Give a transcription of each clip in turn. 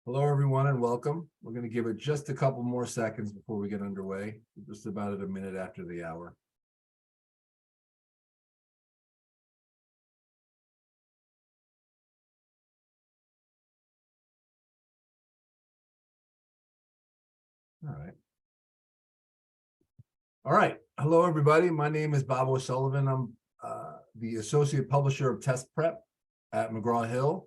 Hello, everyone, and welcome. We're going to give it just a couple more seconds before we get underway. We're just about at a minute after the hour. All right. Hello, everybody. My name is Bob O'Sullivan. I'm the Associate Publisher of Test Prep at McGraw-Hill.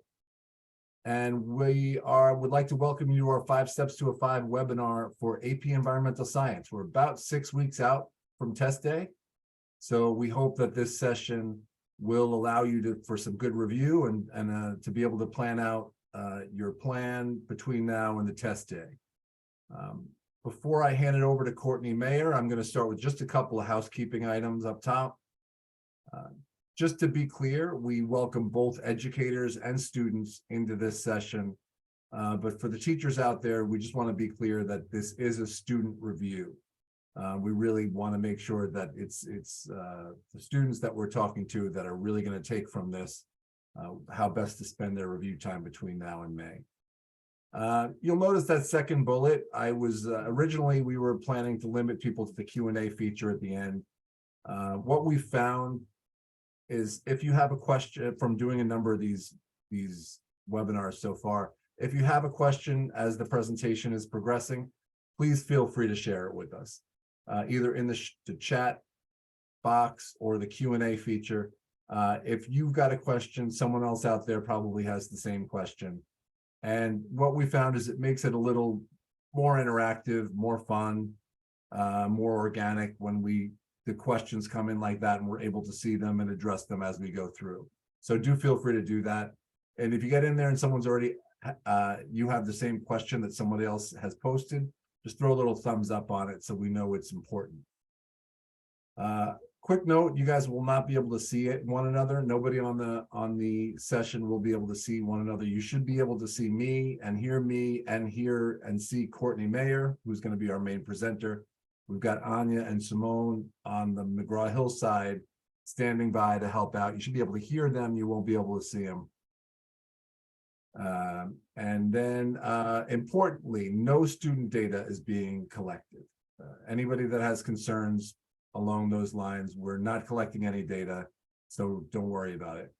And would like to welcome you to our 5 Steps to a 5 webinar for AP Environmental Science. We're about 6 weeks out from test day. So we hope that this session will allow you for some good review and to be able to plan out your plan between now and the test day. Before I hand it over to Courtney Mayer, I'm going to start with just a couple of housekeeping items up top. Just to be clear, we welcome both educators and students into this session. But for the teachers out there, we just want to be clear that this is a student review. We really want to make sure that it's the students that we're talking to that are really going to take from this how best to spend their review time between now and May. You'll notice that second bullet. Originally we were planning to limit people to the Q&A feature at the end. What we found is if you have a question from doing a number of these webinars so far, if you have a question as the presentation is progressing, please feel free to share it with us, either in the chat box or the Q&A feature. If you've got a question, someone else out there probably has the same question. And what we found is it makes it a little more interactive, more fun, more organic when the questions come in like that and we're able to see them and address them as we go through. So do feel free to do that. And if you get in there and someone's already, you have the same question that somebody else has posted, just throw a little thumbs up on it so we know it's important. Quick note, you guys will not be able to see one another. Nobody on the session will be able to see one another. You should be able to see me and hear and see Courtney Mayer, who's going to be our main presenter. We've got Anya and Simone on the McGraw-Hill side standing by to help out. You should be able to hear them. You won't be able to see them. And then importantly, no student data is being collected. Anybody that has concerns along those lines, we're not collecting any data, so don't worry about it.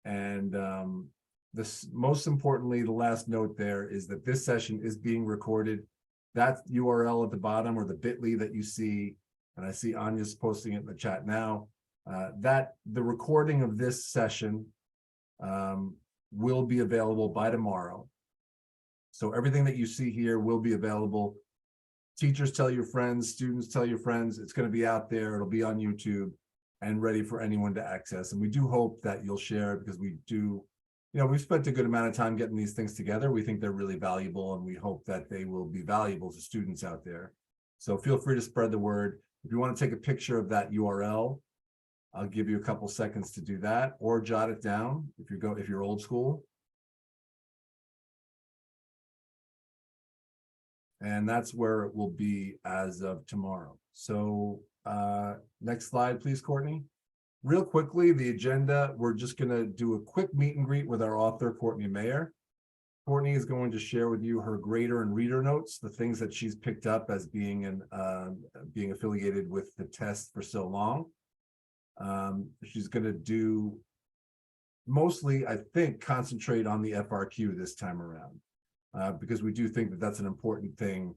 And most importantly, the last note there is that this session is being recorded. That URL at the bottom, or the bit.ly that you see, and I see Anya's posting it in the chat now, that the recording of this session will be available by tomorrow. So everything that you see here will be available. Teachers tell your friends, students tell your friends, it's going to be out there, it'll be on YouTube and ready for anyone to access. And we do hope that you'll share, because we do, we've spent a good amount of time getting these things together. We think they're really valuable, and we hope that they will be valuable to students out there. So feel free to spread the word. If you want to take a picture of that URL, I'll give you a couple seconds to do that, or jot it down if you're old school. And that's where it will be as of tomorrow. So next slide, please, Courtney. Real quickly, the agenda, we're just going to do a quick meet and greet with our author, Courtney Mayer. Courtney is going to share with you her grader and reader notes, the things that she's picked up as being affiliated with the test for so long. She's going to do mostly, I think, concentrate on the FRQ this time around. Because we do think that that's an important thing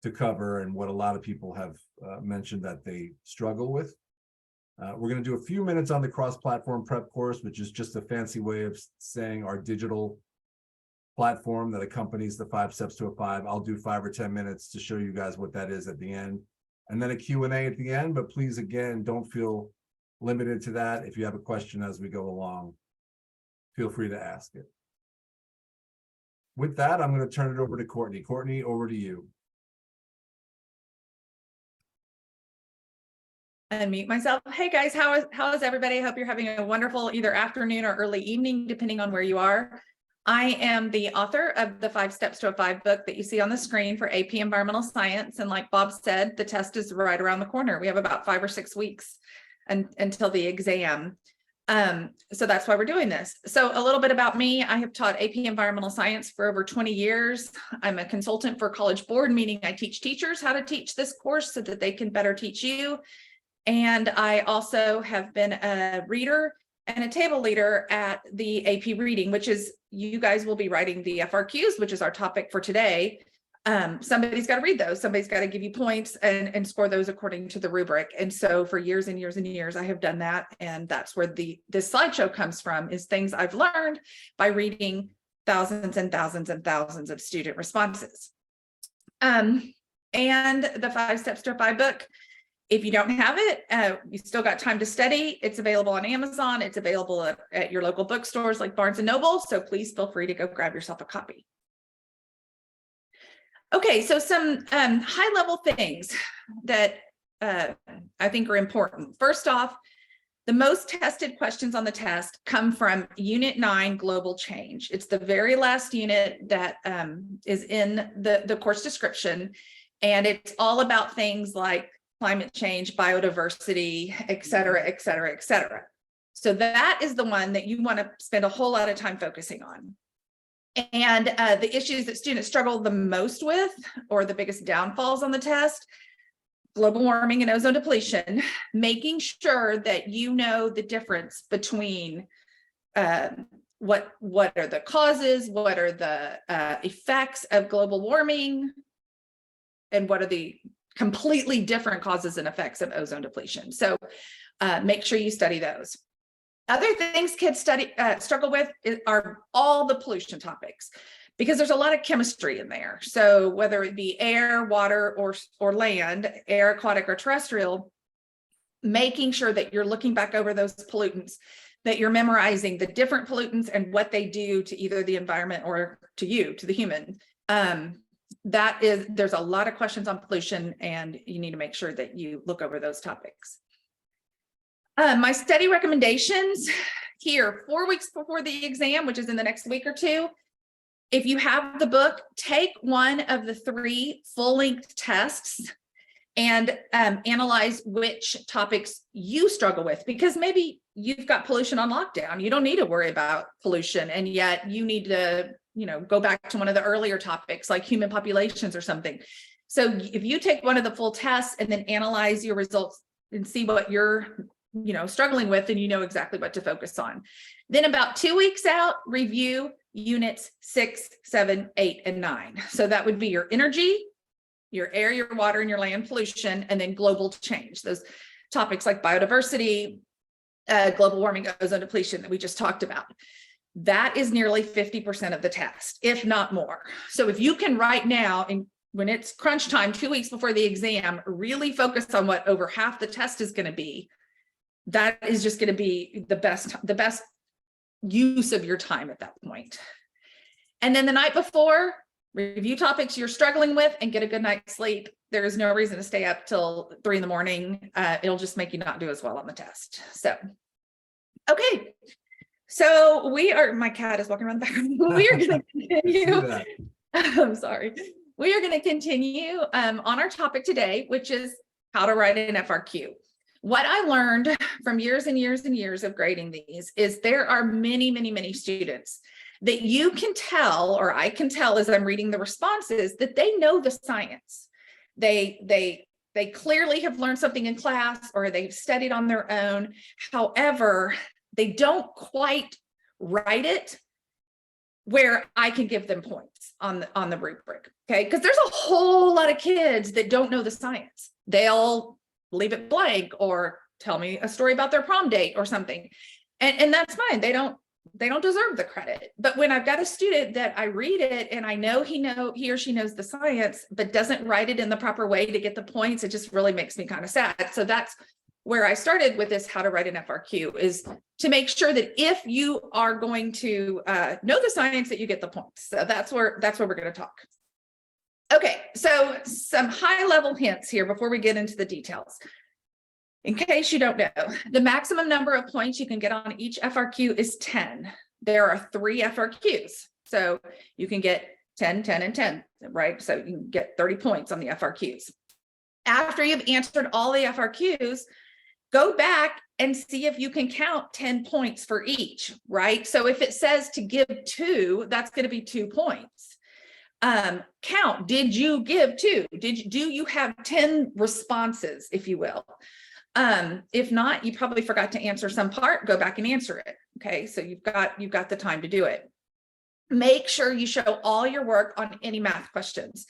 to cover, and what a lot of people have mentioned that they struggle with. We're going to do a few minutes on the cross-platform prep course, which is just a fancy way of saying our digital platform that accompanies the 5 Steps to a 5. I'll do 5 or 10 minutes to show you guys what that is at the end, and then a Q&A at the end. But please, again, don't feel limited to that. If you have a question as we go along, feel free to ask it. With that, I'm going to turn it over to Courtney. Courtney, over to you. Unmute myself. Hey guys, how is everybody? I hope you're having a wonderful either afternoon or early evening, depending on where you are. I am the author of the 5 Steps to a 5 book that you see on the screen for AP Environmental Science. And like Bob said, the test is right around the corner. We have about 5 or 6 weeks until the exam. So that's why we're doing this. So a little bit about me. I have taught AP Environmental Science for over 20 years. I'm a consultant for College Board, meaning I teach teachers how to teach this course so that they can better teach you. And I also have been a reader and a table leader at the AP Reading, which is, you guys will be writing the FRQs, which is our topic for today. Somebody's got to read those. Somebody's got to give you points and score those according to the rubric. And so for years and years and years, I have done that. And that's where this slideshow comes from, is things I've learned by reading thousands and thousands and thousands of student responses. And the 5 Steps to a 5 book, if you don't have it, you still got time to study. It's available on Amazon. It's available at your local bookstores like Barnes and Noble. So please feel free to go grab yourself a copy. Okay, so some high-level things that I think are important. First off, the most tested questions on the test come from Unit 9, Global Change. It's the very last unit that is in the course description, and it's all about things like climate change, biodiversity, et cetera, et cetera, et cetera. So that is the one that you want to spend a whole lot of time focusing on. And the issues that students struggle the most with, or the biggest downfalls on the test: global warming and ozone depletion, making sure that you know the difference between what are the causes, what are the effects of global warming, and what are the completely different causes and effects of ozone depletion. So make sure you study those. Other things kids struggle with are all the pollution topics, because there's a lot of chemistry in there. So whether it be air, water, or land, air, aquatic, or terrestrial, making sure that you're looking back over those pollutants, that you're memorizing the different pollutants and what they do to either the environment or to you, to the human. There's a lot of questions on pollution, and you need to make sure that you look over those topics. My study recommendations here, 4 weeks before the exam, which is in the next week or two. If you have the book, take one of the 3 full-length tests and analyze which topics you struggle with, because maybe you've got pollution on lockdown. You don't need to worry about pollution, and yet you need to, go back to one of the earlier topics like human populations or something. So if you take one of the full tests and then analyze your results and see what you're struggling with, and you know exactly what to focus on. Then about 2 weeks out, review units 6, 7, 8, and 9. So that would be your energy, your air, your water, and your land pollution, and then global change. Those topics like biodiversity, global warming, ozone depletion that we just talked about. That is nearly 50% of the test, if not more. So if you can right now, and when it's crunch time, 2 weeks before the exam, really focus on what over half the test is going to be, that is just going to be the best use of your time at that point. And then the night before, review topics you're struggling with and get a good night's sleep. There is no reason to stay up till 3 a.m. It'll just make you not do as well on the test. So, okay. So my cat is walking around the background. We are going to continue. I'm sorry. We are going to continue on our topic today, which is how to write an FRQ. What I learned from years and years and years of grading these is there are many, many, many students that you can tell, or I can tell as I'm reading the responses, that they know the science. They clearly have learned something in class, or they've studied on their own. However, they don't quite write it where I can give them points on the rubric. Okay, because there's a whole lot of kids that don't know the science. They'll leave it blank or tell me a story about their prom date or something. And that's fine. They don't deserve the credit. But when I've got a student that I read it and I know he or she knows the science, but doesn't write it in the proper way to get the points, it just really makes me kind of sad. So that's where I started with this, how to write an FRQ, is to make sure that if you are going to know the science, that you get the points. So that's where we're going to talk. Okay, so some high-level hints here before we get into the details. In case you don't know, the maximum number of points you can get on each FRQ is 10. There are 3 FRQs, so you can get 10, 10, and 10, right? So you can get 30 points on the FRQs. After you've answered all the FRQs, go back and see if you can count 10 points for each, right? So if it says to give 2, that's going to be 2 points. Count, did you give 2? Do you have 10 responses, if you will? If not, you probably forgot to answer some part, go back and answer it. Okay, so you've got the time to do it. Make sure you show all your work on any math questions.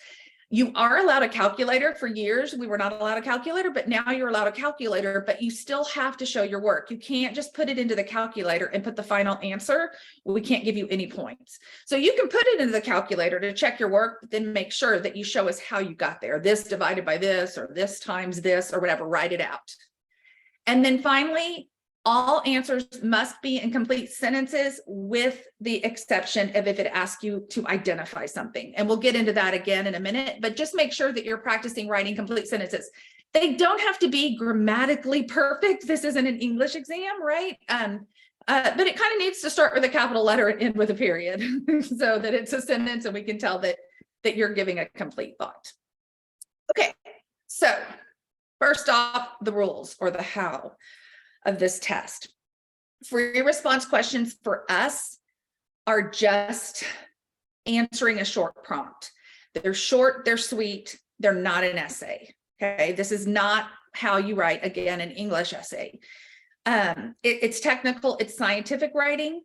You are allowed a calculator. For years, we were not allowed a calculator, but now you're allowed a calculator, but you still have to show your work. You can't just put it into the calculator and put the final answer. We can't give you any points. So you can put it into the calculator to check your work, but then make sure that you show us how you got there. This divided by this, or this times this, or whatever, write it out. And then finally, all answers must be in complete sentences, with the exception of if it asks you to identify something. And we'll get into that again in a minute, but just make sure that you're practicing writing complete sentences. They don't have to be grammatically perfect. This isn't an English exam, right? But it kind of needs to start with a capital letter and end with a period so that it's a sentence and we can tell that you're giving a complete thought. Okay, so first off, the rules, or the how of this test. Free response questions for us are just answering a short prompt. They're short, they're sweet, they're not an essay. Okay, this is not how you write, again, an English essay. It's technical, it's scientific writing.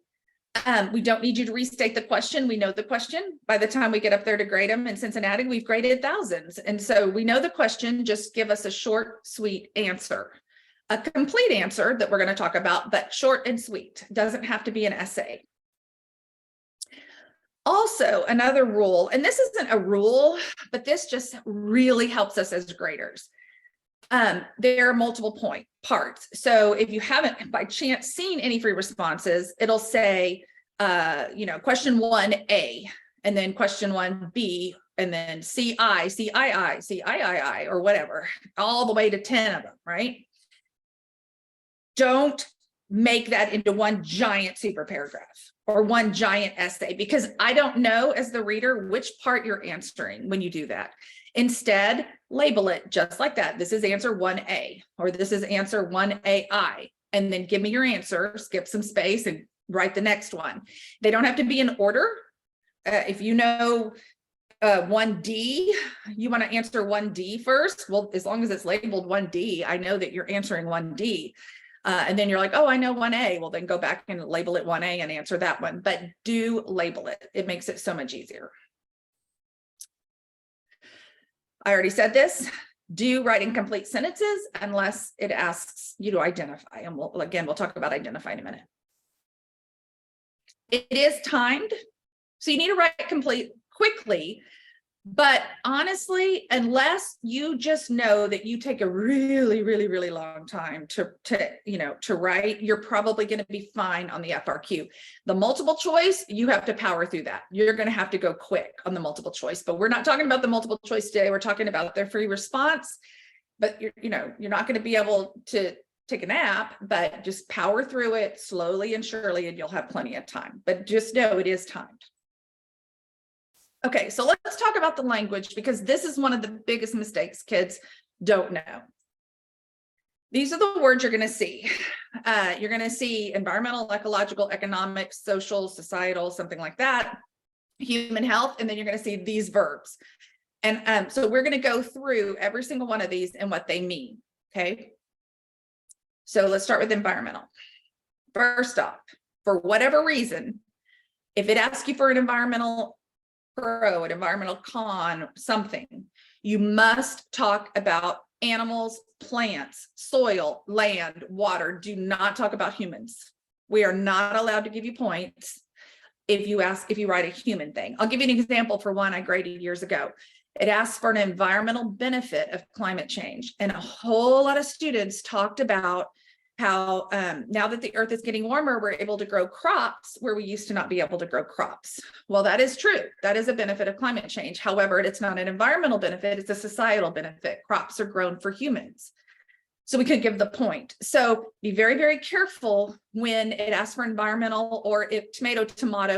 We don't need you to restate the question. We know the question. By the time we get up there to grade them in Cincinnati, we've graded thousands. And so we know the question, just give us a short, sweet answer. A complete answer that we're going to talk about, but short and sweet. Doesn't have to be an essay. Also, another rule, and this isn't a rule, but this just really helps us as graders. There are multiple parts. So if you haven't by chance seen any free responses, it'll say, question 1A, and then question 1B, and then CI, CII, CIII, or whatever, all the way to 10 of them, right? Don't make that into one giant super paragraph or one giant essay, because I don't know as the reader which part you're answering when you do that. Instead, label it just like that. This is answer 1A, or this is answer 1AI, and then give me your answer, skip some space and write the next one. They don't have to be in order. If you know 1D, you want to answer 1D first. Well, as long as it's labeled 1D, I know that you're answering 1D. And then you're like, oh, I know 1A. Well, then go back and label it 1A and answer that one. But do label it. It makes it so much easier. I already said this. Do write in complete sentences unless it asks you to identify. And we'll talk about identify in a minute. It is timed. So you need to write complete quickly. But honestly, unless you just know that you take a really, really, really long time to write, you're probably going to be fine on the FRQ. The multiple choice, you have to power through that. You're going to have to go quick on the multiple choice, but we're not talking about the multiple choice today. We're talking about their free response, but you're not going to be able to take a nap, but just power through it slowly and surely, and you'll have plenty of time, but just know it is timed. Okay, so let's talk about the language, because this is one of the biggest mistakes kids don't know. These are the words you're going to see. You're going to see environmental, ecological, economic, social, societal, something like that, human health, and then you're going to see these verbs. And so we're going to go through every single one of these and what they mean, okay? So let's start with environmental. First off, for whatever reason, if it asks you for an environmental pro, an environmental con, something, you must talk about animals, plants, soil, land, water. Do not talk about humans. We are not allowed to give you points if you write a human thing. I'll give you an example for one I graded years ago. It asks for an environmental benefit of climate change. And a whole lot of students talked about how now that the earth is getting warmer, we're able to grow crops where we used to not be able to grow crops. Well, that is true. That is a benefit of climate change. However, it's not an environmental benefit, it's a societal benefit. Crops are grown for humans. So we could give the point. So be very, very careful when it asks for environmental, or if tomato,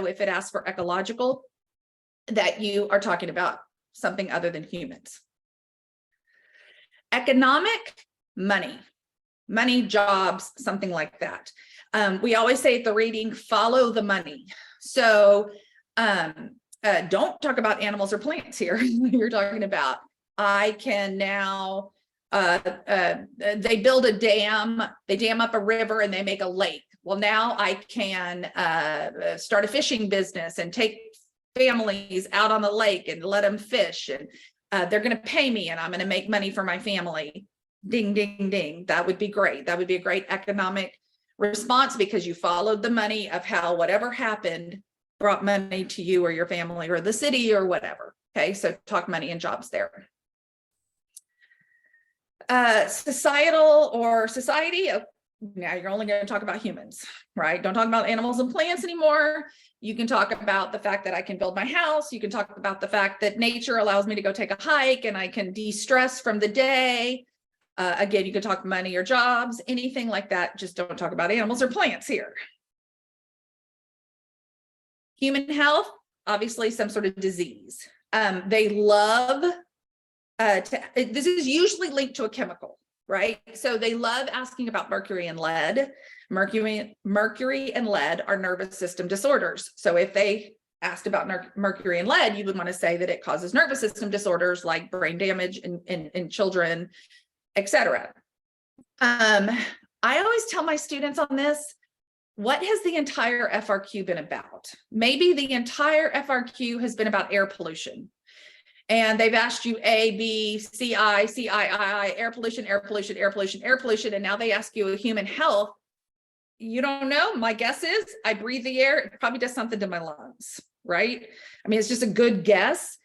if it asks for ecological, that you are talking about something other than humans. Economic, money. money, jobs, something like that. We always say at the reading, follow the money. So don't talk about animals or plants here. You're talking about, I can now, they build a dam, they dam up a river and they make a lake. Well, now I can start a fishing business and take families out on the lake and let them fish, and they're going to pay me and I'm going to make money for my family. Ding, ding, ding. That would be great. That would be a great economic response because you followed the money of how whatever happened brought money to you or your family or the city or whatever. Okay, so talk money and jobs there. Societal or society. Now you're only going to talk about humans, right? Don't talk about animals and plants anymore. You can talk about the fact that I can build my house. You can talk about the fact that nature allows me to go take a hike and I can de-stress from the day. Again, you can talk money or jobs, anything like that. Just don't talk about animals or plants here. Human health, obviously some sort of disease. They love, this is usually linked to a chemical, right? So they love asking about mercury and lead. Mercury and lead are nervous system disorders. So if they asked about mercury and lead, you would want to say that it causes nervous system disorders like brain damage in children, etc. I always tell my students on this, what has the entire FRQ been about? Maybe the entire FRQ has been about air pollution. And they've asked you A, B, C, I, air pollution, air pollution, air pollution, air pollution. And now they ask you a human health. You don't know. My guess is I breathe the air. It probably does something to my lungs, right? I mean, it's just a good guess.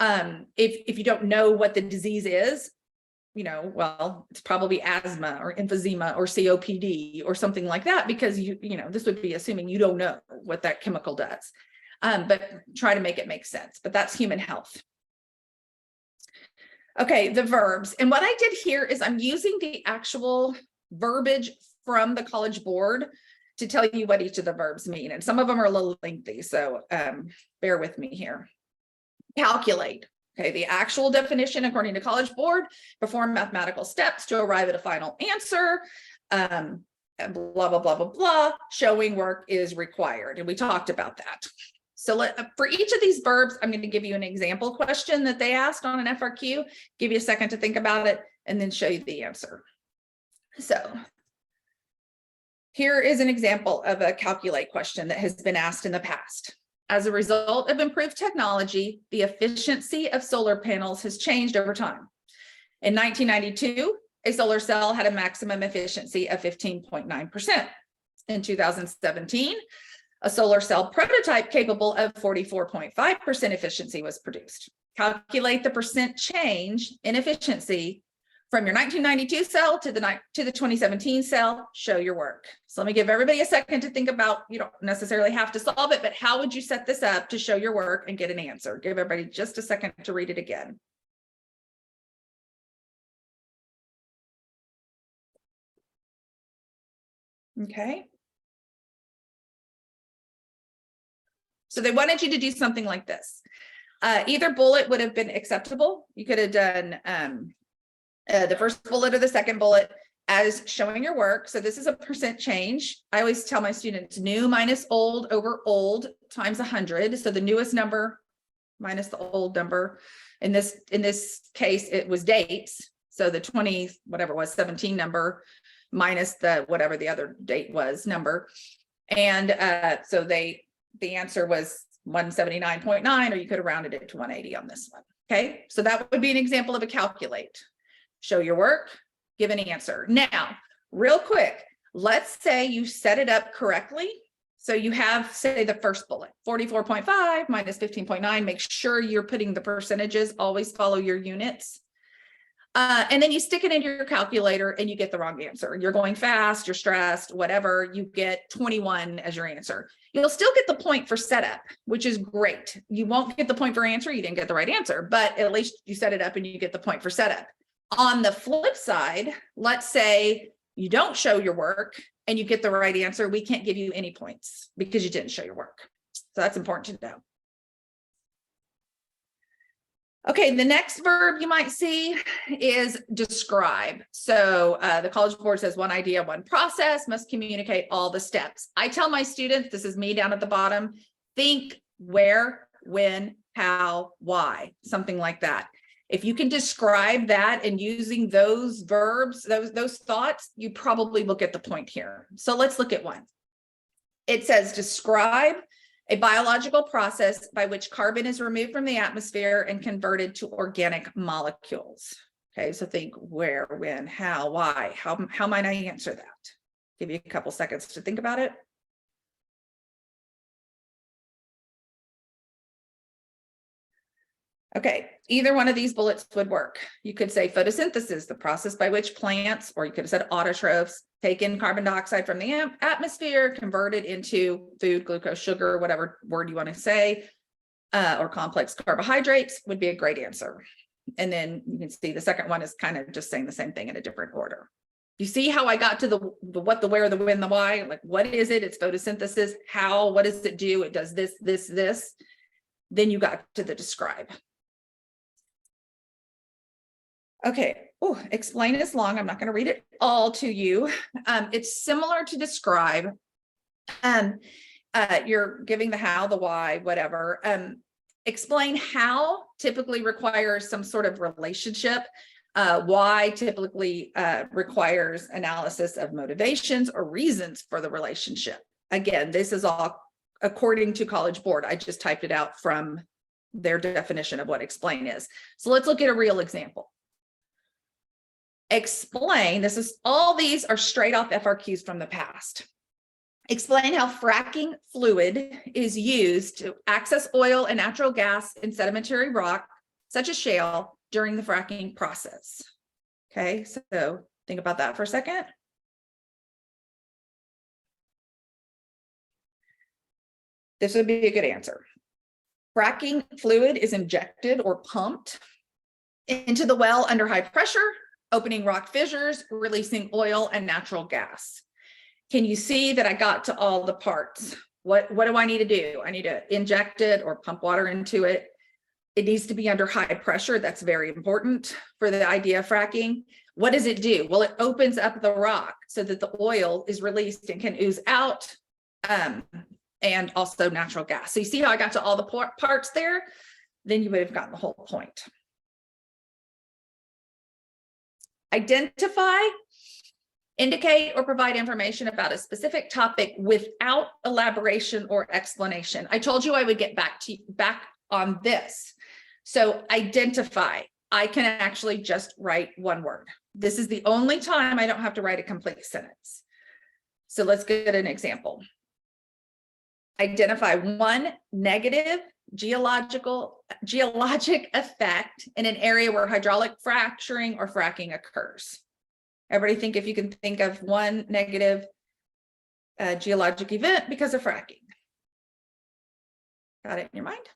If you don't know what the disease is, you know, well, it's probably asthma or emphysema or COPD or something like that, because you know, this would be assuming you don't know what that chemical does, but try to make it make sense. But that's human health. Okay, the verbs. And what I did here is I'm using the actual verbiage from the College Board to tell you what each of the verbs mean. And some of them are a little lengthy, so bear with me here. Calculate. Okay, the actual definition according to College Board: perform mathematical steps to arrive at a final answer. Blah, blah, blah, blah, blah. Showing work is required. And we talked about that. So for each of these verbs, I'm going to give you an example question that they asked on an FRQ, give you a second to think about it, and then show you the answer. So here is an example of a calculate question that has been asked in the past. As a result of improved technology, the efficiency of solar panels has changed over time. In 1992, a solar cell had a maximum efficiency of 15.9%. In 2017, a solar cell prototype capable of 44.5% efficiency was produced. Calculate the percent change in efficiency from your 1992 cell to the 2017 cell. Show your work. So let me give everybody a second to think about, you don't necessarily have to solve it, but how would you set this up to show your work and get an answer? Give everybody just a second to read it again. Okay. So they wanted you to do something like this. Either bullet would have been acceptable. You could have done the first bullet or the second bullet as showing your work. So this is a percent change. I always tell my students new minus old over old times 100. So the newest number minus the old number. In this case, it was dates. So the 20, whatever it was, 17 number minus the whatever the other date was number. And so the answer was 179.9, or you could have rounded it to 180 on this one. Okay, so that would be an example of a calculate. Show your work, give an answer. Now, real quick, let's say you set it up correctly. So you have, say, the first bullet, 44.5 minus 15.9. Make sure you're putting the percentages, always follow your units. And then you stick it into your calculator and you get the wrong answer. You're going fast, you're stressed, whatever, you get 21 as your answer. You'll still get the point for setup, which is great. You won't get the point for answer, you didn't get the right answer, but at least you set it up and you get the point for setup. On the flip side, let's say you don't show your work and you get the right answer, we can't give you any points because you didn't show your work. So that's important to know. Okay, the next verb you might see is describe. So the College Board says one idea, one process must communicate all the steps. I tell my students, this is me down at the bottom, think where, when, how, why, something like that. If you can describe that and using those verbs, those thoughts, you probably will get the point here. So let's look at one. It says describe a biological process by which carbon is removed from the atmosphere and converted to organic molecules. Okay, so think where, when, how, why, how might I answer that? Give you a couple seconds to think about it. Okay, either one of these bullets would work. You could say photosynthesis, the process by which plants, or you could have said autotrophs, take in carbon dioxide from the atmosphere, convert it into food, glucose, sugar, whatever word you want to say, or complex carbohydrates would be a great answer. And then you can see the second one is kind of just saying the same thing in a different order. You see how I got to the what, the where, the when, the why? Like, what is it? It's photosynthesis. How? What does it do? It does this, this, this. Then you got to the describe. Okay, oh, explain is long. I'm not going to read it all to you. It's similar to describe. You're giving the how, the why, whatever. Explain how typically requires some sort of relationship. Why typically requires analysis of motivations or reasons for the relationship. Again, this is all according to College Board. I just typed it out from their definition of what explain is. So let's look at a real example. Explain, this is, all these are straight off FRQs from the past. Explain how fracking fluid is used to access oil and natural gas in sedimentary rock, such as shale, during the fracking process. Okay, so think about that for a second. This would be a good answer. Fracking fluid is injected or pumped into the well under high pressure, opening rock fissures, releasing oil and natural gas. Can you see that I got to all the parts? What do I need to do? I need to inject it or pump water into it. It needs to be under high pressure. That's very important for the idea of fracking. What does it do? Well, it opens up the rock so that the oil is released and can ooze out, and also natural gas. So you see how I got to all the parts there? Then you would have gotten the whole point. Identify, indicate, or provide information about a specific topic without elaboration or explanation. I told you I would get back on this. So identify, I can actually just write one word. This is the only time I don't have to write a complete sentence. So let's get an example. Identify one negative geologic effect in an area where hydraulic fracturing or fracking occurs. Everybody think if you can think of one negative geologic event because of fracking. Got it in your mind?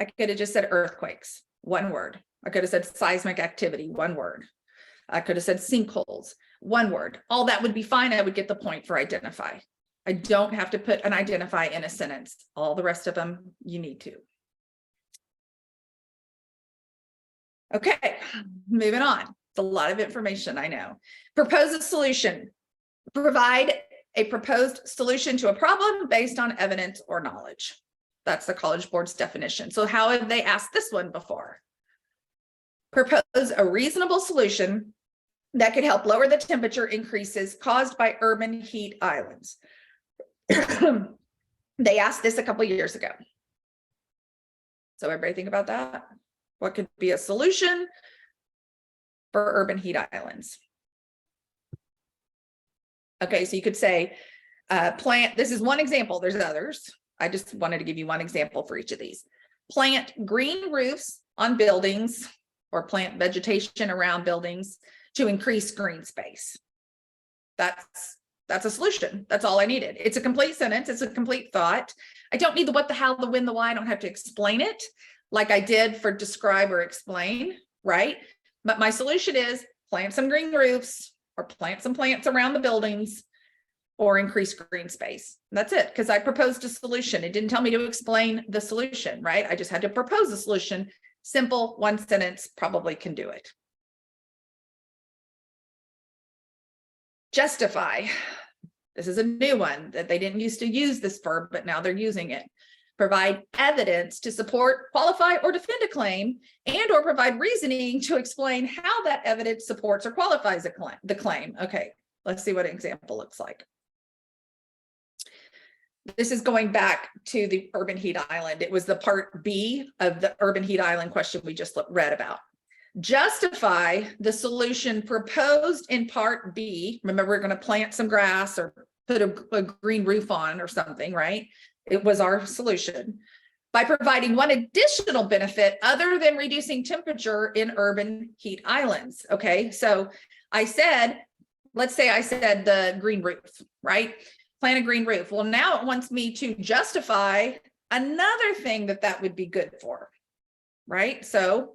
I could have just said earthquakes, one word. I could have said seismic activity, one word. I could have said sinkholes, one word. All that would be fine. I would get the point for identify. I don't have to put an identify in a sentence. All the rest of them, you need to. Okay, moving on. It's a lot of information, I know. Propose a solution. Provide a proposed solution to a problem based on evidence or knowledge. That's the College Board's definition. So how have they asked this one before? Propose a reasonable solution that could help lower the temperature increases caused by urban heat islands. They asked this a couple of years ago. So everybody think about that. What could be a solution for urban heat islands? Okay, so you could say plant, this is one example, there's others. I just wanted to give you one example for each of these. Plant green roofs on buildings or plant vegetation around buildings to increase green space. That's a solution. That's all I needed. It's a complete sentence. It's a complete thought. I don't need the what, the how, the when, the why. I don't have to explain it like I did for describe or explain, right? But my solution is plant some green roofs or plant some plants around the buildings or increase green space. That's it, because I proposed a solution. It didn't tell me to explain the solution, right? I just had to propose a solution. Simple, one sentence, probably can do it. Justify. This is a new one that they didn't used to use this verb, but now they're using it. Provide evidence to support, qualify, or defend a claim, and or provide reasoning to explain how that evidence supports or qualifies the claim. Okay, let's see what an example looks like. This is going back to the urban heat island. It was the part B of the urban heat island question we just read about. Justify the solution proposed in part B. Remember, we're going to plant some grass or put a green roof on or something, right? It was our solution by providing one additional benefit other than reducing temperature in urban heat islands. Okay, so I said, let's say I said the green roof, right? Plant a green roof. Well, now it wants me to justify another thing that would be good for, right? So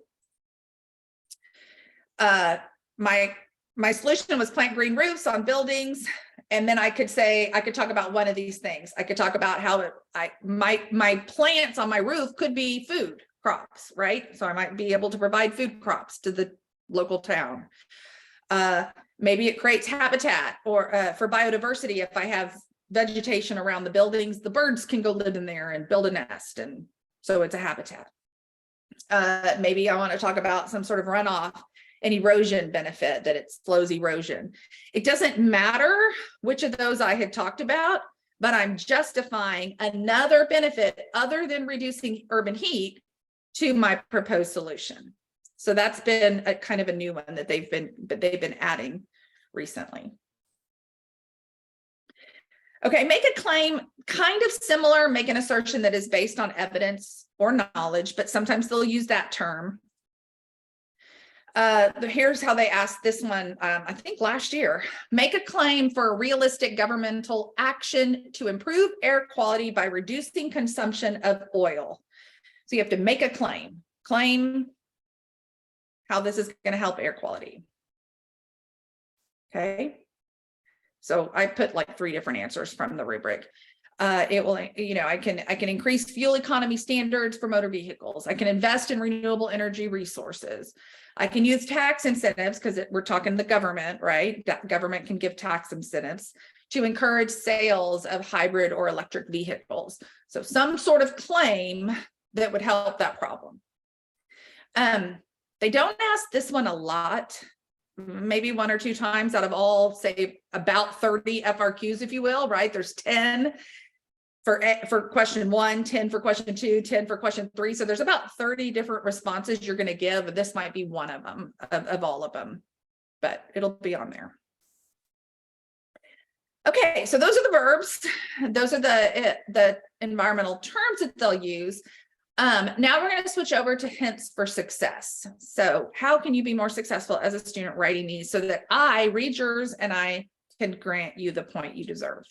my solution was plant green roofs on buildings. And then I could talk about one of these things. I could talk about how my plants on my roof could be food crops, right? So I might be able to provide food crops to the local town. Maybe it creates habitat or for biodiversity. If I have vegetation around the buildings, the birds can go live in there and build a nest. And so it's a habitat. Maybe I want to talk about some sort of runoff and erosion benefit, that it slows erosion. It doesn't matter which of those I had talked about, but I'm justifying another benefit other than reducing urban heat to my proposed solution. So that's been a kind of a new one that they've been adding recently. Okay, make a claim kind of similar, make an assertion that is based on evidence or knowledge, but sometimes they'll use that term. Here's how they asked this one, I think last year. Make a claim for a realistic governmental action to improve air quality by reducing consumption of oil. So you have to make a claim how this is going to help air quality. Okay. So I put like 3 different answers from the rubric. It will, I can increase fuel economy standards for motor vehicles. I can invest in renewable energy resources. I can use tax incentives, because we're talking the government, right? That government can give tax incentives to encourage sales of hybrid or electric vehicles. So some sort of claim that would help that problem. They don't ask this one a lot, maybe 1 or 2 times out of all, say, about 30 FRQs, if you will, right? There's 10 for question 1, 10 for question 2, 10 for question 3. So there's about 30 different responses you're going to give. This might be one of them, of all of them, but it'll be on there. Okay, so those are the verbs. Those are the environmental terms that they'll use. Now we're going to switch over to hints for success. So how can you be more successful as a student writing these so that I read yours and I can grant you the point you deserve?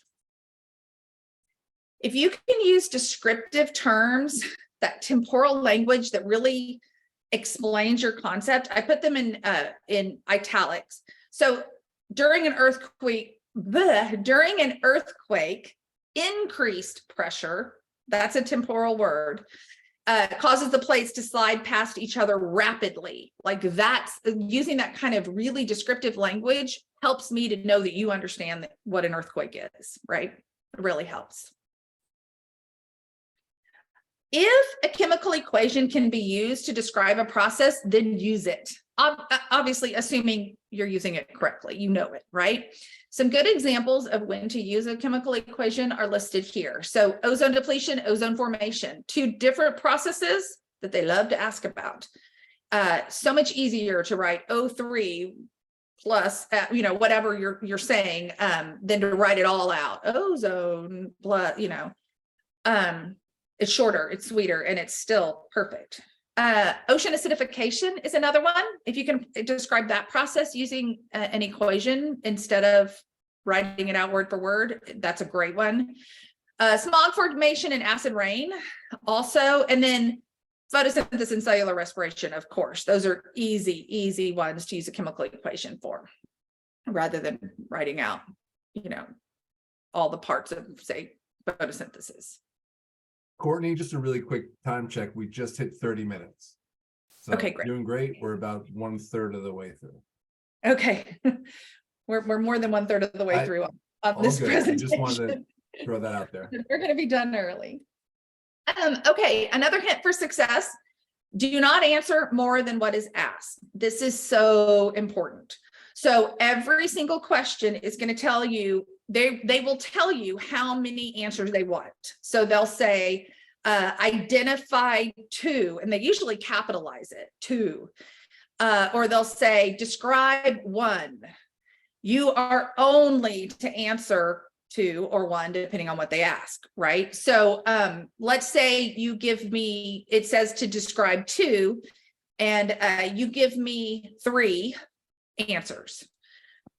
If you can use descriptive terms, that temporal language that really explains your concept, I put them in italics. So during an earthquake, increased pressure, that's a temporal word, causes the plates to slide past each other rapidly. Like that's using that kind of really descriptive language helps me to know that you understand what an earthquake is, right? It really helps. If a chemical equation can be used to describe a process, then use it. Obviously, assuming you're using it correctly, you know it, right? Some good examples of when to use a chemical equation are listed here. So ozone depletion, ozone formation, 2 different processes that they love to ask about. So much easier to write O3 plus, whatever you're saying, than to write it all out. Ozone plus, it's shorter, it's sweeter, and it's still perfect. Ocean acidification is another one. If you can describe that process using an equation instead of writing it out word for word, that's a great one. Smog formation and acid rain also, and then photosynthesis and cellular respiration, of course. Those are easy ones to use a chemical equation for, rather than writing out, all the parts of, say, photosynthesis. Courtney, just a really quick time check. We just hit 30 minutes. So Okay, great. doing great. We're about 1/3 of the way through. Okay. We're more than 1/3 of the way through on All this good. I presentation. just wanted to throw that out there. We're going to be done early. Okay, another hint for success. Do not answer more than what is asked. This is so important. So every single question is going to tell you, they will tell you how many answers they want. So they'll say, identify two, and they usually capitalize it, two. Or they'll say, describe one. You are only to answer two or one, depending on what they ask, right? So let's say you give me, it says to describe two, and you give me 3 answers.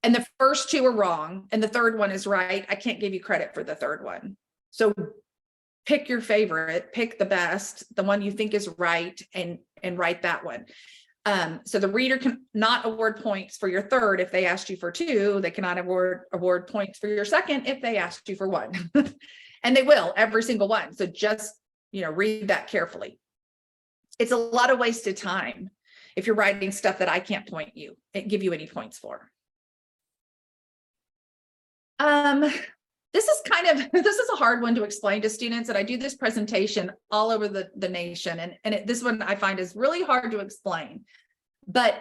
And the first 2 are wrong, and the third one is right. I can't give you credit for the third one. So pick your favorite, pick the best, the one you think is right, and write that one. So the reader can not award points for your third if they asked you for 2. They cannot award points for your second if they asked you for 1. And they will, every single one. So just, read that carefully. It's a lot of wasted time if you're writing stuff that I can't give you any points for. This is a hard one to explain to students, and I do this presentation all over the nation. And this one I find is really hard to explain, but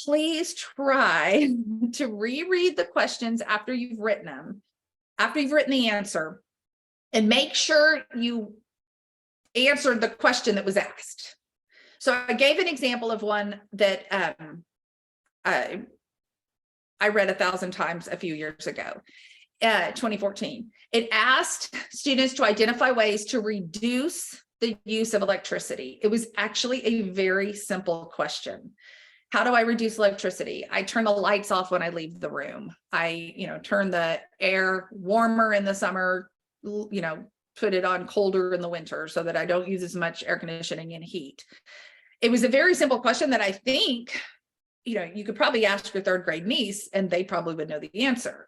please try to reread the questions after you've written them, after you've written the answer, and make sure you answered the question that was asked. So I gave an example of one that I read 1,000 times a few years ago. 2014. It asked students to identify ways to reduce the use of electricity. It was actually a very simple question. How do I reduce electricity? I turn the lights off when I leave the room. I, turn the air warmer in the summer, put it on colder in the winter so that I don't use as much air conditioning and heat. It was a very simple question that I think, you could probably ask your 3rd grade niece and they probably would know the answer.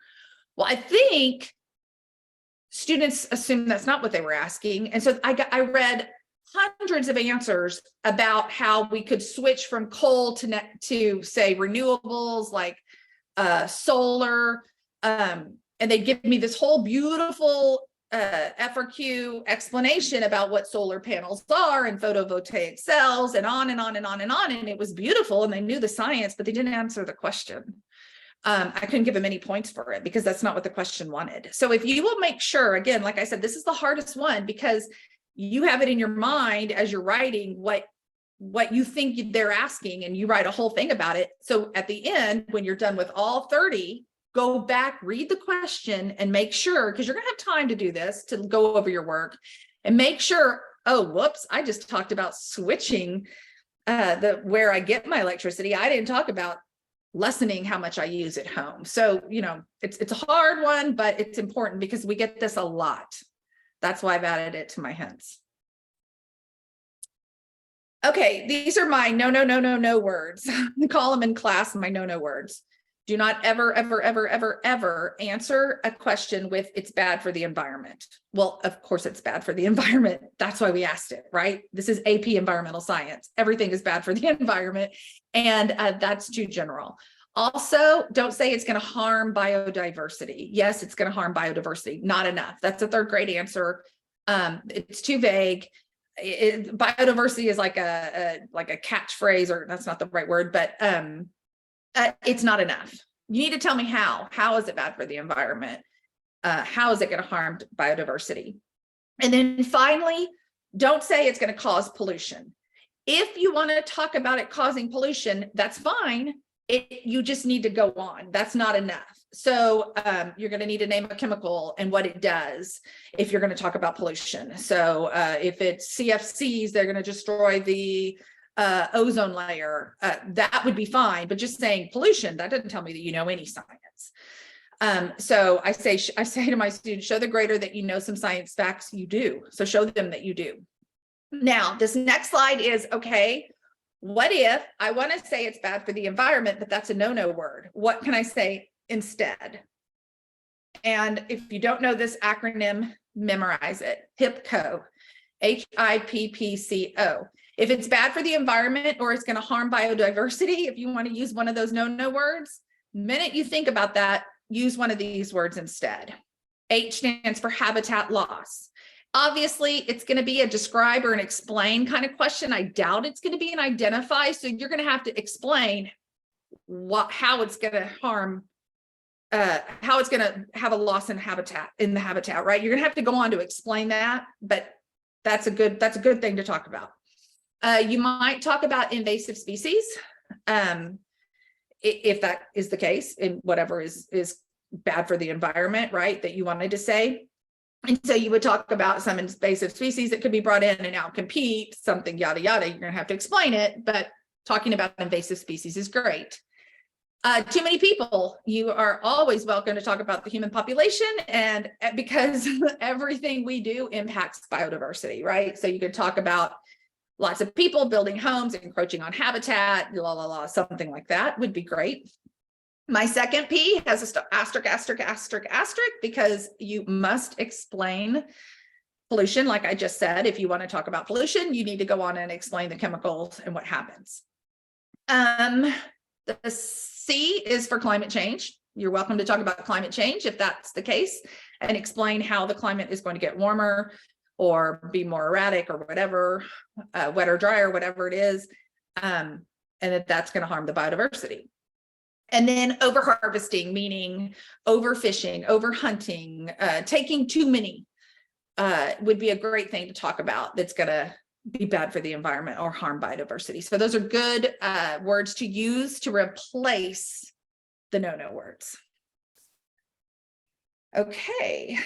Well, I think students assume that's not what they were asking. And so I read hundreds of answers about how we could switch from coal to say renewables like solar. And they give me this whole beautiful FRQ explanation about what solar panels are and photovoltaic cells and on and on and on and on. And it was beautiful, and they knew the science, but they didn't answer the question. I couldn't give them any points for it because that's not what the question wanted. So if you will make sure, again, like I said, this is the hardest one because you have it in your mind as you're writing what you think they're asking, and you write a whole thing about it. So at the end, when you're done with all 30, go back, read the question, and make sure, because you're going to have time to do this, to go over your work and make sure, oh, whoops, I just talked about switching where I get my electricity. I didn't talk about lessening how much I use at home. So, it's a hard one, but it's important because we get this a lot. That's why I've added it to my hints. Okay, these are my no words. I call them in class my no words. Do not ever, ever, ever, ever, ever answer a question with "it's bad for the environment." Well, of course it's bad for the environment. That's why we asked it, right? This is AP Environmental Science. Everything is bad for the environment, and that's too general. Also, don't say it's going to harm biodiversity. Yes, it's going to harm biodiversity. Not enough. That's a 3rd grade answer. It's too vague. Biodiversity is like a catchphrase, or that's not the right word, but it's not enough. You need to tell me how. How is it bad for the environment? How is it going to harm biodiversity? And then finally, don't say it's going to cause pollution. If you want to talk about it causing pollution, that's fine. You just need to go on. That's not enough. So you're going to need to name a chemical and what it does if you're going to talk about pollution. So if it's CFCs, they're going to destroy the ozone layer. That would be fine. But just saying pollution, that doesn't tell me that you know any science. So I say to my students, show the grader that you know some science facts. You do. So show them that you do. Now, this next slide is, okay, what if I want to say it's bad for the environment, but that's a no word? What can I say instead? And if you don't know this acronym, memorize it. HIPCO, HIPPCO. If it's bad for the environment or it's going to harm biodiversity, if you want to use one of those no words, the minute you think about that, use one of these words instead. H stands for habitat loss. Obviously, it's going to be a describe or an explain kind of question. I doubt it's going to be an identify. So you're going to have to explain how it's going to harm, how it's going to have a loss in the habitat, right? You're going to have to go on to explain that, but that's a good thing to talk about. You might talk about invasive species, if that is the case, in whatever is bad for the environment, right? That you wanted to say. And so you would talk about some invasive species that could be brought in and outcompete something, yada, yada. You're going to have to explain it, but talking about invasive species is great. Too many people, you are always welcome to talk about the human population, and because everything we do impacts biodiversity, right? So you could talk about lots of people building homes, encroaching on habitat, something like that would be great. My second P has a asterisk, because you must explain pollution. Like I just said, if you want to talk about pollution, you need to go on and explain the chemicals and what happens. The C is for climate change. You're welcome to talk about climate change if that's the case, and explain how the climate is going to get warmer or be more erratic or whatever, wet or dry or whatever it is, and that's going to harm the biodiversity. And then overharvesting, meaning overfishing, overhunting, taking too many, would be a great thing to talk about that's going to be bad for the environment or harm biodiversity. So those are good words to use to replace the no words. Okay,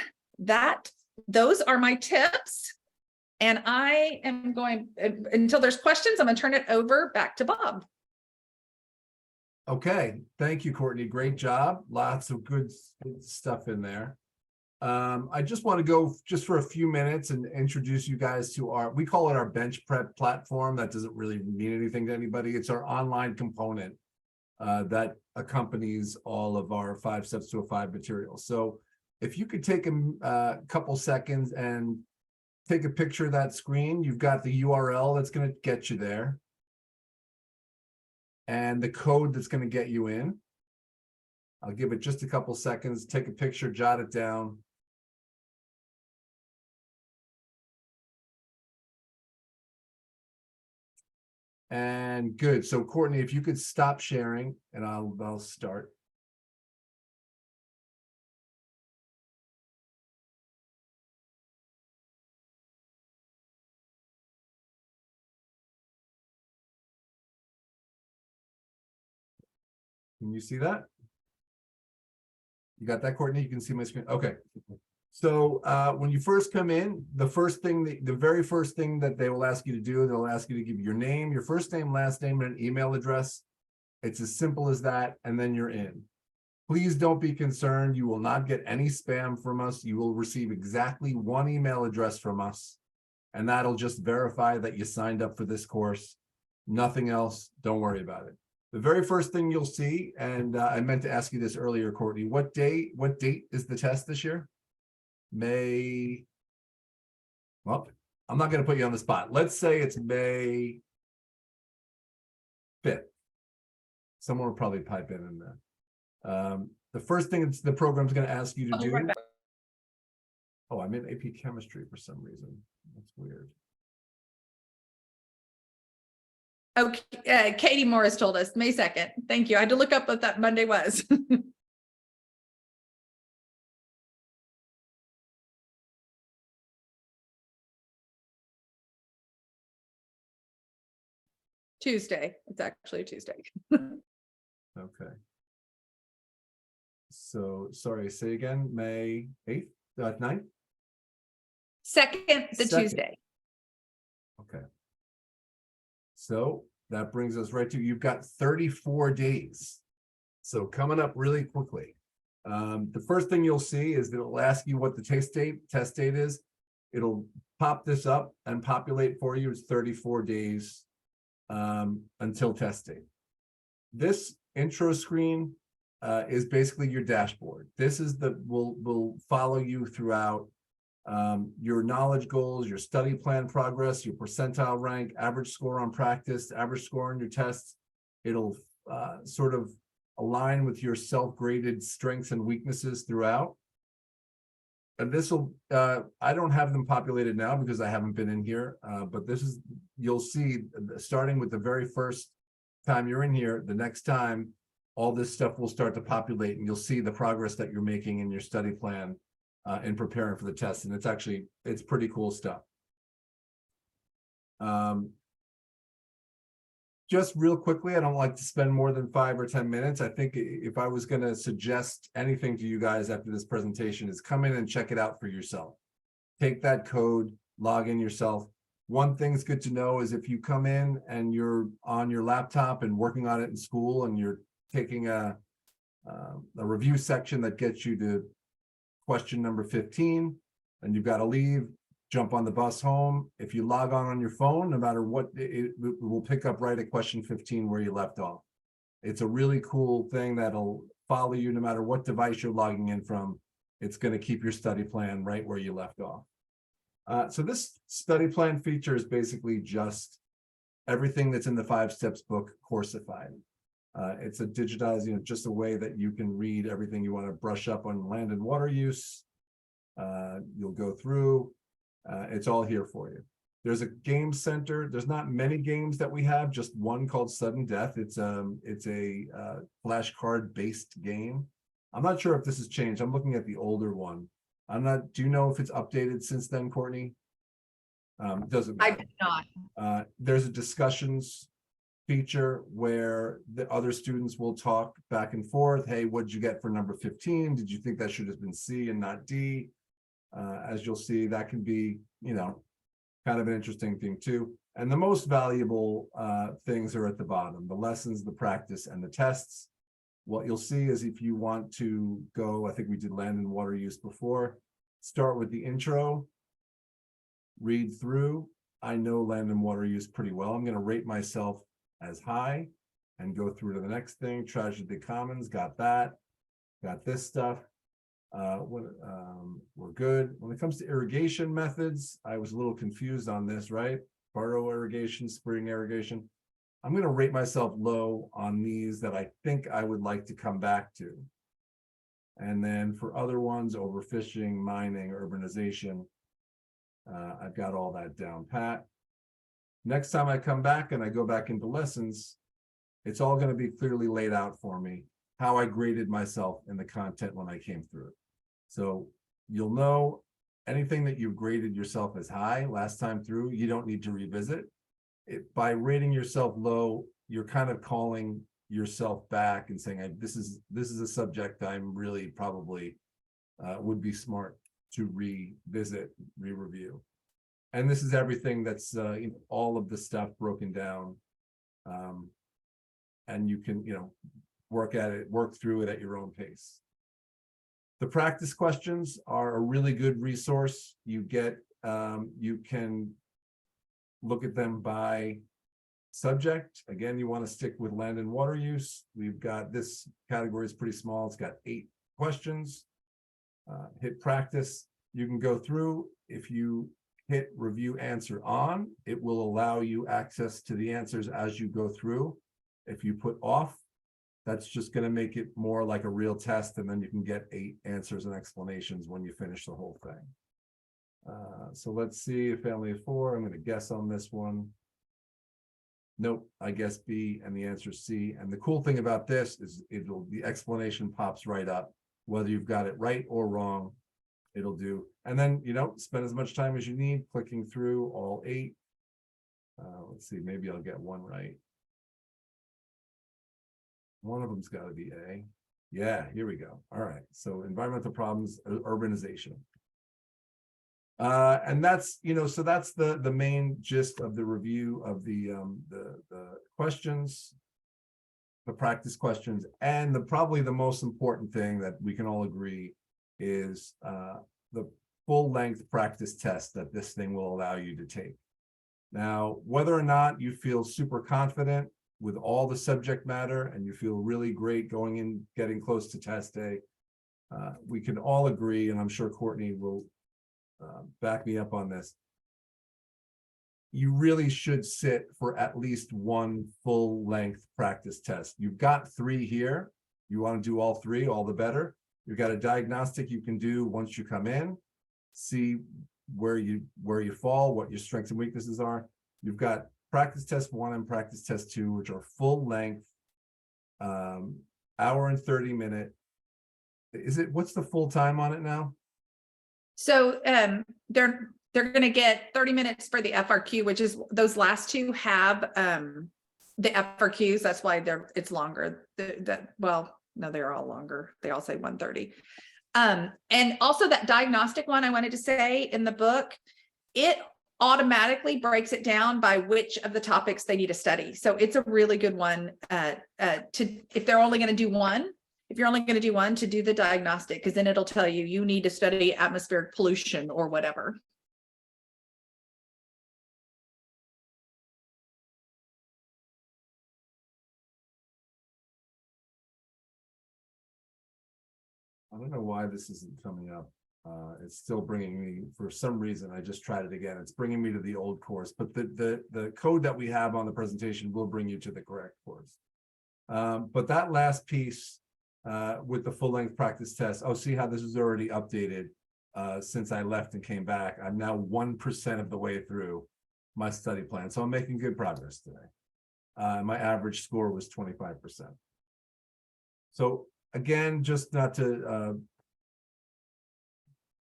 those are my tips. And I am going, until there's questions, I'm going to turn it over back to Bob. Okay, thank you, Courtney. Great job. Lots of good stuff in there. I just want to go just for a few minutes and introduce you guys to we call it our bench prep platform. That doesn't really mean anything to anybody. It's our online component that accompanies all of our 5 Steps to a 5 materials. So if you could take a couple seconds and take a picture of that screen, you've got the URL that's going to get you there, and the code that's going to get you in. I'll give it just a couple seconds, take a picture, jot it down. And good. So Courtney, if you could stop sharing and I'll start. Can you see that? You got that, Courtney? You can see my screen. Okay. So when you first come in, the very first thing that they will ask you to do, they'll ask you to give your name, your first name, last name, and an email address. It's as simple as that, and then you're in. Please don't be concerned. You will not get any spam from us. You will receive exactly one email address from us, and that'll just verify that you signed up for this course. Nothing else. Don't worry about it. The very first thing you'll see, and I meant to ask you this earlier, Courtney, what date is the test this year? May, well, I'm not going to put you on the spot. Let's say it's May 5th. Someone will probably pipe in there. The first thing the program's going to ask you to do. Oh, I'm in AP chemistry for some reason. That's weird. Okay, Katie Morris told us May 2nd. Thank you. I had to look up what that Monday was. Tuesday. It's actually Tuesday. Okay. So, sorry, say again, May 8th, 9th? 2nd, the Tuesday. Okay. So that brings us right to, you've got 34 days. So coming up really quickly. The first thing you'll see is that it'll ask you what the test date is. It'll pop this up and populate for you. It's 34 days until test date. This intro screen is basically your dashboard. This is will follow you throughout your knowledge goals, your study plan progress, your percentile rank, average score on practice, average score on your tests. It'll sort of align with your self-graded strengths and weaknesses throughout. And this will, I don't have them populated now because I haven't been in here, but this is, you'll see, starting with the very first time you're in here, the next time, all this stuff will start to populate and you'll see the progress that you're making in your study plan in preparing for the test. And it's pretty cool stuff. Just real quickly, I don't like to spend more than 5 or 10 minutes. I think if I was going to suggest anything to you guys after this presentation is come in and check it out for yourself. Take that code, log in yourself. One thing's good to know is if you come in and you're on your laptop and working on it in school and you're taking a review section that gets you to question number 15 and you've got to leave, jump on the bus home. If you log on your phone, no matter what, it will pick up right at question 15 where you left off. It's a really cool thing that'll follow you no matter what device you're logging in from. It's going to keep your study plan right where you left off. So this study plan feature is basically just everything that's in the 5 Steps book coursified. It's a digitized, just a way that you can read everything you want to brush up on land and water use. You'll go through. It's all here for you. There's a game center. There's not many games that we have, just one called Sudden Death. It's a flashcard based game. I'm not sure if this has changed. I'm looking at the older one. Do you know if it's updated since then, Courtney? Doesn't matter. I did not. There's a discussions feature where the other students will talk back and forth. Hey, what did you get for number 15? Did you think that should have been C and not D? As you'll see, that can be, kind of an interesting thing too. And the most valuable things are at the bottom, the lessons, the practice, and the tests. What you'll see is if you want to go, I think we did land and water use before, start with the intro, read through. I know land and water use pretty well. I'm going to rate myself as high and go through to the next thing. Tragedy Commons, got that. Got this stuff. We're good. When it comes to irrigation methods, I was a little confused on this, right? Furrow irrigation, spring irrigation. I'm going to rate myself low on these that I think I would like to come back to. And then for other ones, overfishing, mining, urbanization, I've got all that down pat. Next time I come back and I go back into lessons, it's all going to be clearly laid out for me, how I graded myself in the content when I came through it. So you'll know anything that you've graded yourself as high last time through, you don't need to revisit. By rating yourself low, you're kind of calling yourself back and saying, this is a subject I'm really probably would be smart to revisit, re-review. And this is everything that's all of the stuff broken down. And you can, work through it at your own pace. The practice questions are a really good resource. You can look at them by subject. Again, you want to stick with land and water use. We've got this category is pretty small. It's got 8 questions. Hit practice. You can go through. If you hit review answer on, it will allow you access to the answers as you go through. If you put off, that's just going to make it more like a real test, and then you can get 8 answers and explanations when you finish the whole thing. So let's see, a family of 4. I'm going to guess on this one. Nope, I guess B, and the answer is C. And the cool thing about this is the explanation pops right up, whether you've got it right or wrong. It'll do. And then, spend as much time as you need clicking through all 8. Let's see, maybe I'll get one right. One of them's got to be A. Yeah, here we go. All right. So environmental problems, urbanization. And that's, so that's the main gist of the review of the questions, the practice questions, and probably the most important thing that we can all agree is the full-length practice test that this thing will allow you to take. Now, whether or not you feel super confident with all the subject matter and you feel really great going in, getting close to test day, we can all agree, and I'm sure Courtney will back me up on this. You really should sit for at least one full length practice test. You've got 3 here. You want to do all 3, all the better. You've got a diagnostic you can do once you come in, see where you fall, what your strengths and weaknesses are. You've got practice test 1 and practice test 2, which are full length, hour and 30-minute. What's the full time on it now? So they're going to get 30 minutes for the FRQ, which is those last 2 have the FRQs. That's why it's longer. Well, no, they're all longer. They all say 130. And also that diagnostic one I wanted to say in the book, it automatically breaks it down by which of the topics they need to study. So it's a really good one if they're only going to do one. If you're only going to do one, to do the diagnostic, because then it'll tell you need to study atmospheric pollution or whatever. I don't know why this isn't coming up. It's still bringing me, for some reason, I just tried it again. It's bringing me to the old course, but the code that we have on the presentation will bring you to the correct course. But that last piece with the full length practice test, see how this is already updated since I left and came back. I'm now 1% of the way through my study plan. So I'm making good progress today. My average score was 25%. So again, just not to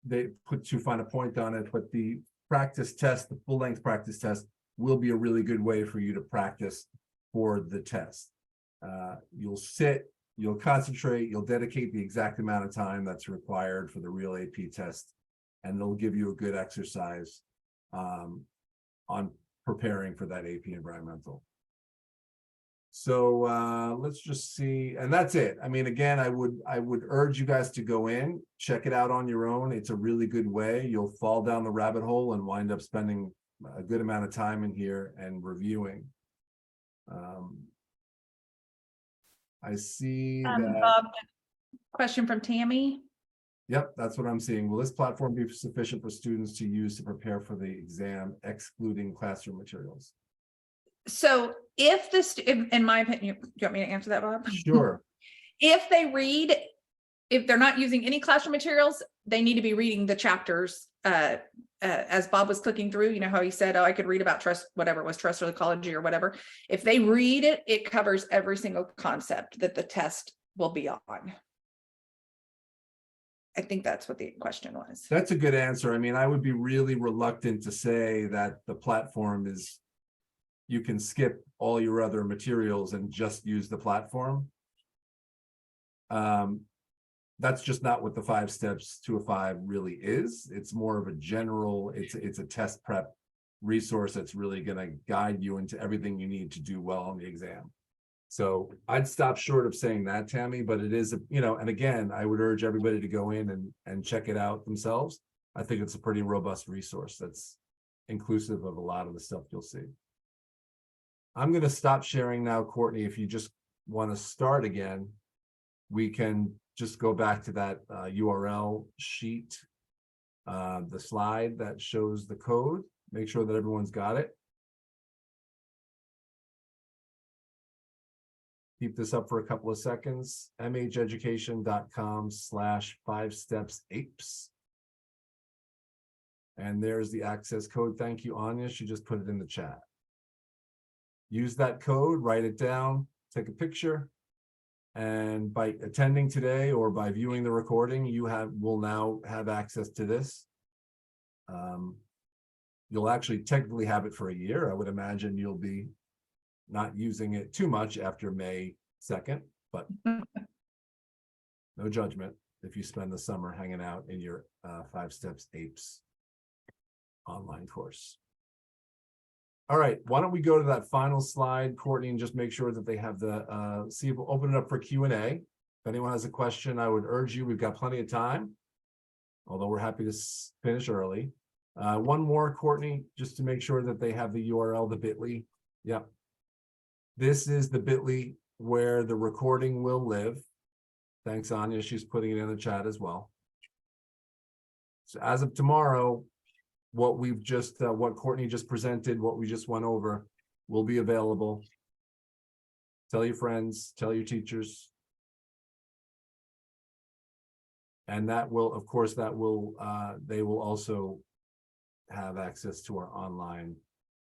they put too fine a point on it, but the practice test, the full length practice test, will be a really good way for you to practice for the test. You'll sit, you'll concentrate, you'll dedicate the exact amount of time that's required for the real AP test, and they'll give you a good exercise on preparing for that AP environmental. So let's just see, and that's it. I mean, again, I would urge you guys to go in, check it out on your own. It's a really good way. You'll fall down the rabbit hole and wind up spending a good amount of time in here and reviewing. I see that. Bob, question from Tammy. Yep, that's what I'm seeing. Will this platform be sufficient for students to use to prepare for the exam, excluding classroom materials? So if this, in my opinion, do you want me to answer that, Bob? Sure. If they're not using any classroom materials, they need to be reading the chapters. As Bob was clicking through, you know how he said, I could read about trust, whatever it was, trust or ecology or whatever. If they read it, it covers every single concept that the test will be on. I think that's what the question was. That's a good answer. I mean, I would be really reluctant to say that the platform is, you can skip all your other materials and just use the platform. That's just not what the 5 steps to a 5 really is. It's more of a general, it's a test prep resource that's really going to guide you into everything you need to do well on the exam. So I'd stop short of saying that, Tammy, but it is, and again, I would urge everybody to go in and check it out themselves. I think it's a pretty robust resource that's inclusive of a lot of the stuff you'll see. I'm going to stop sharing now, Courtney. If you just want to start again, we can just go back to that URL sheet, the slide that shows the code. Make sure that everyone's got it. Keep this up for a couple of seconds. mheducation.com/5stepsapes. And there's the access code. Thank you, Anya. She just put it in the chat. Use that code, write it down, take a picture. And by attending today or by viewing the recording, you will now have access to this. You'll actually technically have it for a year. I would imagine you'll be not using it too much after May 2nd, but no judgment if you spend the summer hanging out in your 5 Steps Apes online course. All right, why don't we go to that final slide, Courtney, and just make sure that they have the, see if we'll open it up for Q&A. If anyone has a question, I would urge you, we've got plenty of time, although we're happy to finish early. One more, Courtney, just to make sure that they have the URL, the bit.ly. Yep. This is the bit.ly where the recording will live. Thanks, Anya. She's putting it in the chat as well. So as of tomorrow, what we've just, what Courtney just presented, what we just went over, will be available. Tell your friends, tell your teachers. And that will, of course, that will, they will also have access to our online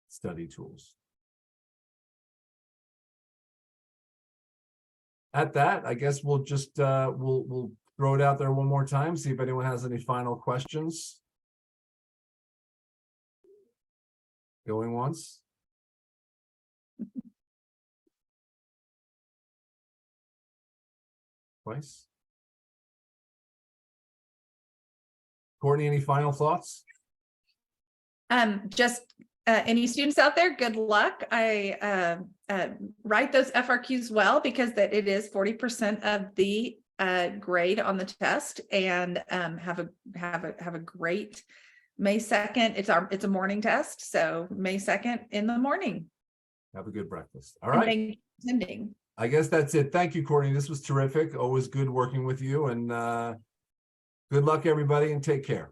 study tools. At that, I guess we'll just, we'll throw it out there one more time, see if anyone has any final questions. Going once. Twice. Courtney, any final thoughts? Just any students out there, good luck. I write those FRQs well, because that it is 40% of the grade on the test, and have a great May 2nd. It's a morning test, so May 2nd in the morning. Have a good breakfast. All And right. thank you for attending. I guess that's it. Thank you, Courtney. This was terrific. Always good working with you, and good luck, everybody, and take care.